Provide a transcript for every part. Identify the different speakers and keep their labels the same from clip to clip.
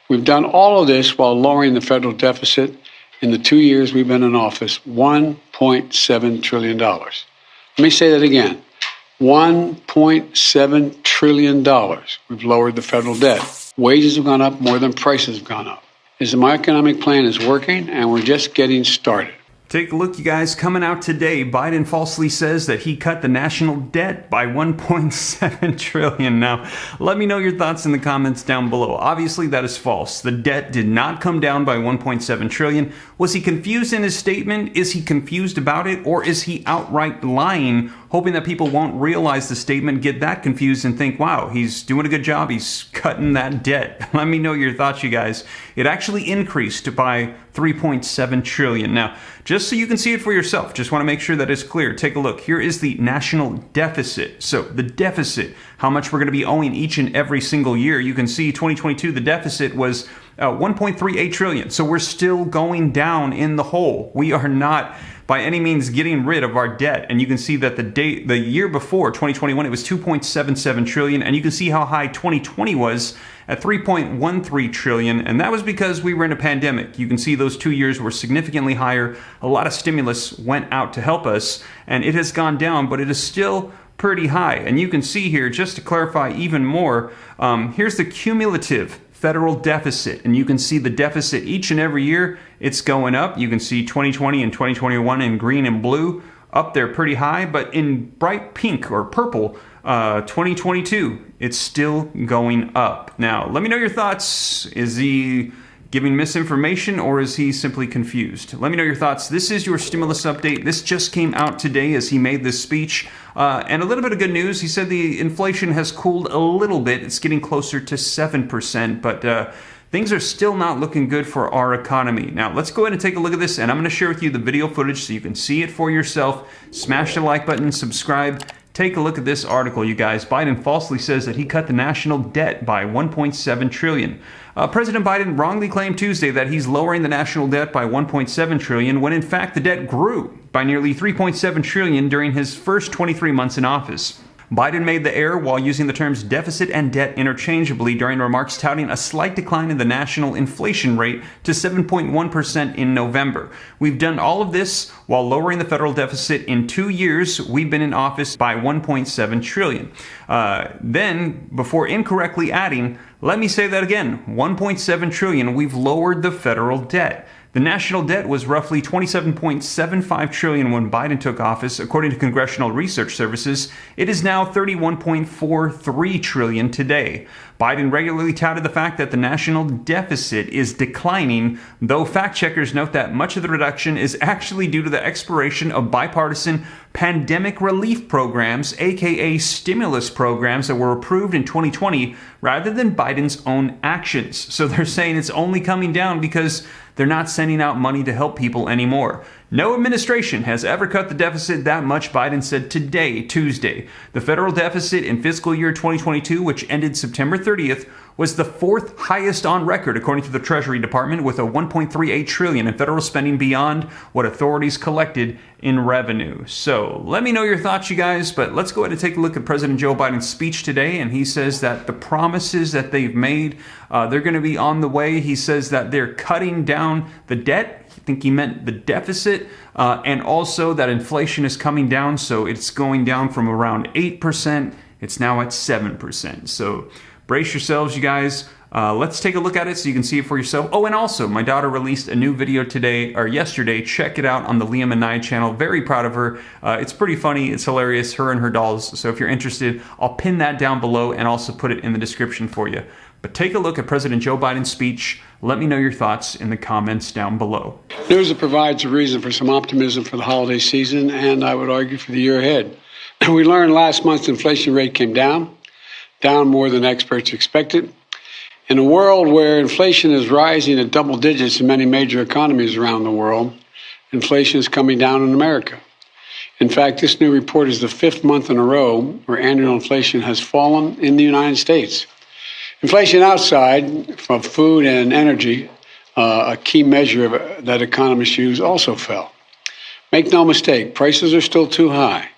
Speaker 1: We've done all of this while lowering the federal deficit in the 2 years we've been in office, $1.7 trillion. Let me say that again. $1.7 trillion. We've lowered the federal debt. Wages have gone up more than prices have gone up. My economic plan is working, and we're just getting started.
Speaker 2: Take a look, you guys. Coming out today, Biden falsely says that he cut the national debt by $1.7 trillion. Now, let me know your thoughts in the comments down below. Obviously, that is false. The debt did not come down by $1.7 trillion. Was he confused in his statement? Is he confused about it? Or is he outright lying, hoping that people won't realize the statement, get that confused, and think, wow, he's doing a good job. He's cutting that debt. Let me know your thoughts, you guys. It actually increased by $3.7 trillion. Now, just so you can see it for yourself, just want to make sure that it's clear. Take a look. Here is the national deficit. So the deficit, how much we're going to be owing each and every single year. You can see 2022, the deficit was 1.38 trillion. So we're still going down in the hole. We are not by any means getting rid of our debt. And you can see that the year before, 2021, it was 2.77 trillion. And you can see how high 2020 was at 3.13 trillion. And that was because we were in a pandemic. You can see those 2 years were significantly higher. A lot of stimulus went out to help us, and it has gone down, but it is still pretty high. And you can see here, just to clarify even more, here's the cumulative federal deficit, and you can see the deficit each and every year. It's going up. You can see 2020 and 2021 in green and blue up there pretty high, but in bright pink or purple, 2022, it's still going up. Now, let me know your thoughts. Is he giving misinformation, or is he simply confused? Let me know your thoughts. This is your stimulus update. This just came out today as he made this speech. And a little bit of good news. He said the inflation has cooled a little bit. It's getting closer to 7%, but things are still not looking good for our economy. Now, let's go ahead and take a look at this, and I'm going to share with you the video footage so you can see it for yourself. Smash the like button, subscribe. Take a look at this article, you guys. Biden falsely says that he cut the national debt by $1.7 trillion. President Biden wrongly claimed Tuesday that he's lowering the national debt by $1.7 trillion when in fact the debt grew by nearly $3.7 trillion during his first 23 months in office. Biden made the error while using the terms deficit and debt interchangeably during remarks touting a slight decline in the national inflation rate to 7.1% in November. We've done all of this while lowering the federal deficit in 2 years we've been in office by $1.7 trillion. Then, before incorrectly adding, let me say that again, $1.7 trillion, we've lowered the federal debt. The national debt was roughly $27.75 trillion when Biden took office. According to Congressional Research Services, it is now $31.43 trillion today. Biden regularly touted the fact that the national deficit is declining, though fact checkers note that much of the reduction is actually due to the expiration of bipartisan pandemic relief programs, aka stimulus programs that were approved in 2020 rather than Biden's own actions. So they're saying it's only coming down because they're not sending out money to help people anymore. No administration has ever cut the deficit that much, Biden said today, Tuesday. The federal deficit in fiscal year 2022, which ended September 30th, was the fourth highest on record, according to the Treasury Department, with a $1.38 trillion in federal spending beyond what authorities collected in revenue. So let me know your thoughts, you guys, but let's go ahead and take a look at President Joe Biden's speech today, and he says that the promises that they've made, they're going to be on the way. He says that they're cutting down the debt. I think he meant the deficit, and also that inflation is coming down, so it's going down from around 8%. It's now at 7%. So brace yourselves, you guys. Let's take a look at it so you can see it for yourself. Oh, and also, my daughter released a new video yesterday. Check it out on the Liam and Nye channel. Very proud of her. It's pretty funny. It's hilarious. Her and her dolls. So if you're interested, I'll pin that down below and also put it in the description for you. But take a look at President Joe Biden's speech. Let me know your thoughts in the comments down below.
Speaker 1: News that provides a reason for some optimism for the holiday season, and I would argue for the year ahead. We learned last month's inflation rate came down more than experts expected. In a world where inflation is rising at double digits in many major economies around the world, inflation is coming down in America. In fact, this new report is the fifth month in a row where annual inflation has fallen in the United States. Inflation outside from food and energy, a key measure that economists use, also fell. Make no mistake, prices are still too high.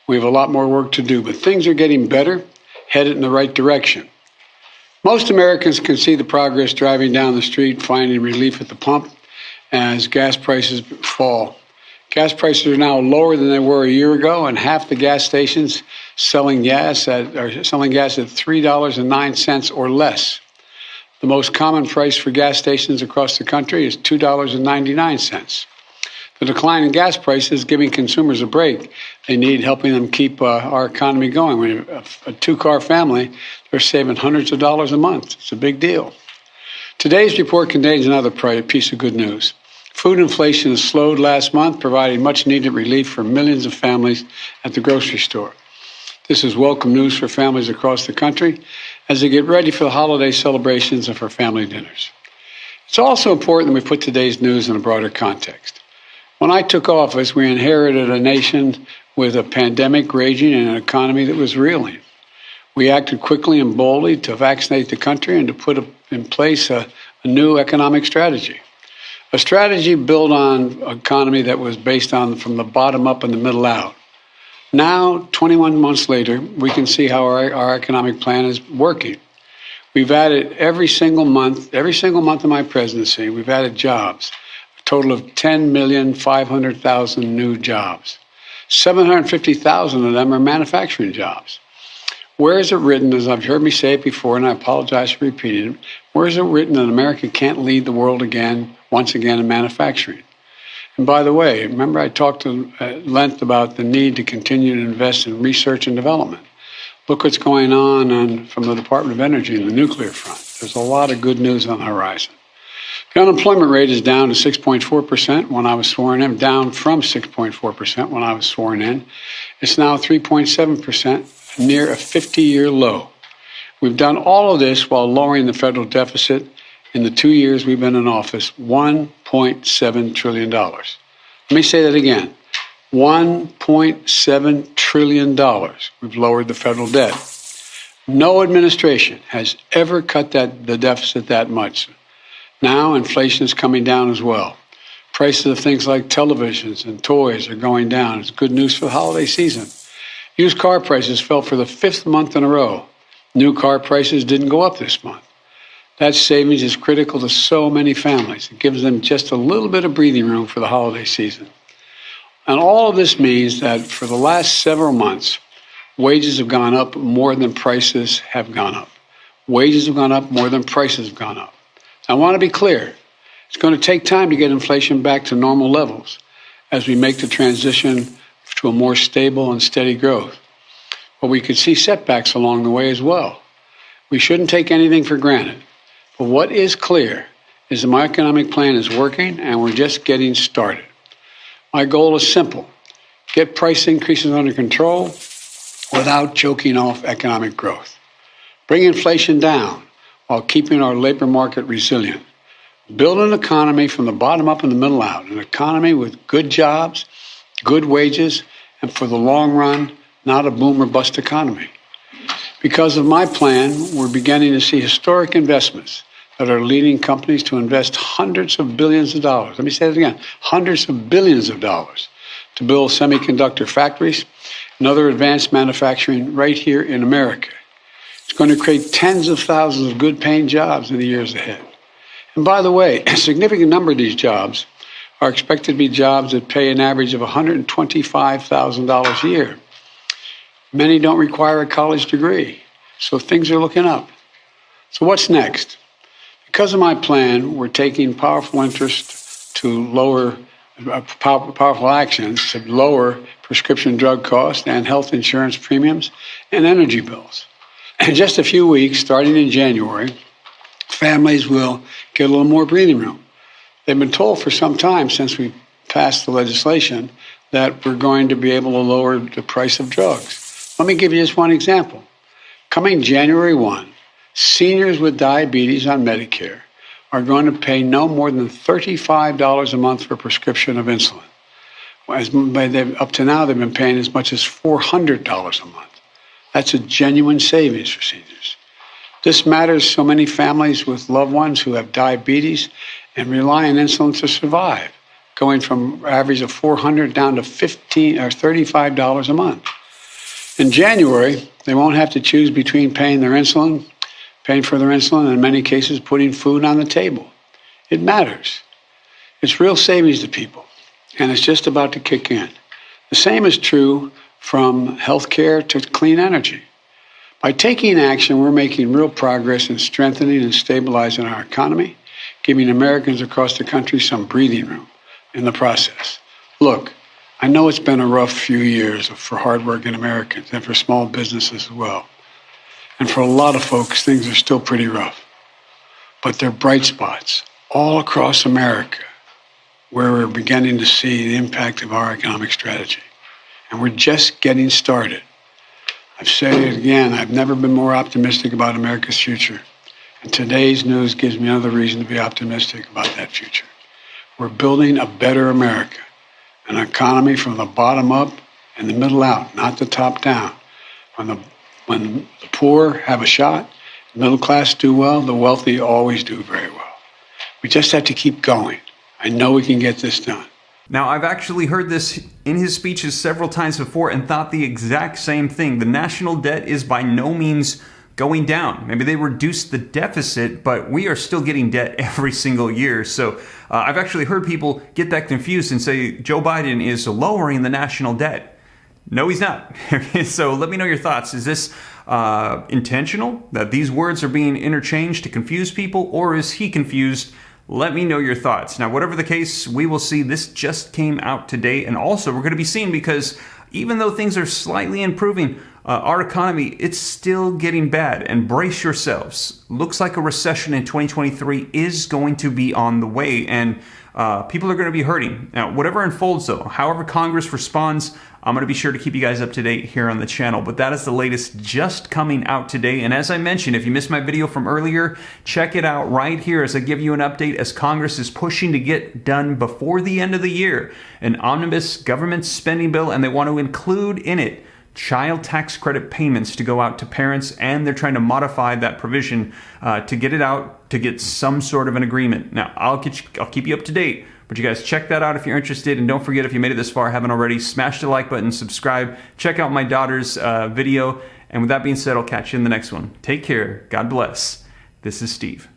Speaker 1: We have a lot more work to do, but things are getting better, headed in the right direction. Most Americans can see the progress driving down the street, finding relief at the pump as gas prices fall. Gas prices are now lower than they were a year ago, and half the gas stations selling gas at $3.09 or less. The most common price for gas stations across the country is $2.99. The decline in gas prices is giving consumers a break. They need helping them keep our economy going. When a two-car family, they're saving hundreds of dollars a month. It's a big deal. Today's report contains another piece of good news. Food inflation has slowed last month, providing much-needed relief for millions of families at the grocery store. This is welcome news for families across the country as they get ready for the holiday celebrations and for family dinners. It's also important that we put today's news in a broader context. When I took office, we inherited a nation with a pandemic raging and an economy that was reeling. We acted quickly and boldly to vaccinate the country and to put in place a new economic strategy. A strategy built on an economy that was based on from the bottom up and the middle out. Now, 21 months later, we can see how our economic plan is working. We've added every single month of my presidency, we've added jobs. Total of 10,500,000 new jobs. 750,000 of them are manufacturing jobs. Where is it written, as I've heard me say it before, and I apologize for repeating it, where is it written that America can't lead the world once again in manufacturing? And by the way, remember I talked at length about the need to continue to invest in research and development. Look what's going on from the Department of Energy in the nuclear front. There's a lot of good news on the horizon. The unemployment rate is down to 6.4% when I was sworn in, down from 6.4% when I was sworn in. It's now 3.7%, near a 50-year low. We've done all of this while lowering the federal deficit in the 2 years we've been in office, $1.7 trillion. Let me say that again, $1.7 trillion we've lowered the federal debt. No administration has ever cut the deficit that much. Now inflation is coming down as well. Prices of things like televisions and toys are going down. It's good news for the holiday season. Used car prices fell for the 5th month in a row. New car prices didn't go up this month. That savings is critical to so many families. It gives them just a little bit of breathing room for the holiday season. And all of this means that for the last several months, wages have gone up more than prices have gone up. Wages have gone up more than prices have gone up. I want to be clear. It's going to take time to get inflation back to normal levels as we make the transition to a more stable and steady growth. But we could see setbacks along the way as well. We shouldn't take anything for granted. But what is clear is that my economic plan is working and we're just getting started. My goal is simple. Get price increases under control without choking off economic growth. Bring inflation down while keeping our labor market resilient. Build an economy from the bottom up and the middle out, an economy with good jobs, good wages, and for the long run, not a boom or bust economy. Because of my plan, we're beginning to see historic investments that are leading companies to invest hundreds of billions of dollars. Let me say it again, hundreds of billions of dollars to build semiconductor factories and other advanced manufacturing right here in America. It's going to create tens of thousands of good-paying jobs in the years ahead. And by the way, a significant number of these jobs are expected to be jobs that pay an average of $125,000 a year. Many don't require a college degree, so things are looking up. So what's next? Because of my plan, we're taking powerful actions to lower prescription drug costs and health insurance premiums and energy bills. In just a few weeks, starting in January, families will get a little more breathing room. They've been told for some time since we passed the legislation that we're going to be able to lower the price of drugs. Let me give you just one example. Coming January 1, seniors with diabetes on Medicare are going to pay no more than $35 a month for a prescription of insulin. Up to now, they've been paying as much as $400 a month. That's a genuine savings for seniors. This matters so many families with loved ones who have diabetes and rely on insulin to survive, going from an average of $400 down to $15 or $35 a month. In January, they won't have to choose between paying their insulin, paying for their insulin, and in many cases, putting food on the table. It matters. It's real savings to people, and it's just about to kick in. The same is true from healthcare to clean energy. By taking action, we're making real progress in strengthening and stabilizing our economy, giving Americans across the country some breathing room in the process. Look, I know it's been a rough few years for hardworking Americans and for small businesses as well. And for a lot of folks, things are still pretty rough. But there are bright spots all across America where we're beginning to see the impact of our economic strategy. And we're just getting started. I've said it again, I've never been more optimistic about America's future. And today's news gives me another reason to be optimistic about that future. We're building a better America, an economy from the bottom up and the middle out, not the top down. When the poor have a shot, the middle class do well, the wealthy always do very well. We just have to keep going. I know we can get this done.
Speaker 2: Now, I've actually heard this in his speeches several times before and thought the exact same thing. The national debt is by no means going down. Maybe they reduced the deficit, but we are still getting debt every single year. So I've actually heard people get that confused and say Joe Biden is lowering the national debt. No, he's not. So let me know your thoughts. Is this intentional, that these words are being interchanged to confuse people, or is he confused? Let me know your thoughts. Now, whatever the case, we will see. This just came out today, and also we're going to be seeing, because even though things are slightly improving, our economy, it's still getting bad. And brace yourselves. Looks like a recession in 2023 is going to be on the way, and people are going to be hurting. Now, whatever unfolds, though, however Congress responds, I'm going to be sure to keep you guys up to date here on the channel. But that is the latest just coming out today. And as I mentioned, if you missed my video from earlier, check it out right here as I give you an update as Congress is pushing to get done before the end of the year an omnibus government spending bill, and they want to include in it child tax credit payments to go out to parents, and they're trying to modify that provision to get it out, to get some sort of an agreement. Now, I'll keep you up to date, but you guys check that out if you're interested, and don't forget, if you made it this far, haven't already, smash the like button, subscribe, check out my daughter's video, and with that being said, I'll catch you in the next one. Take care, God bless. This is Steve.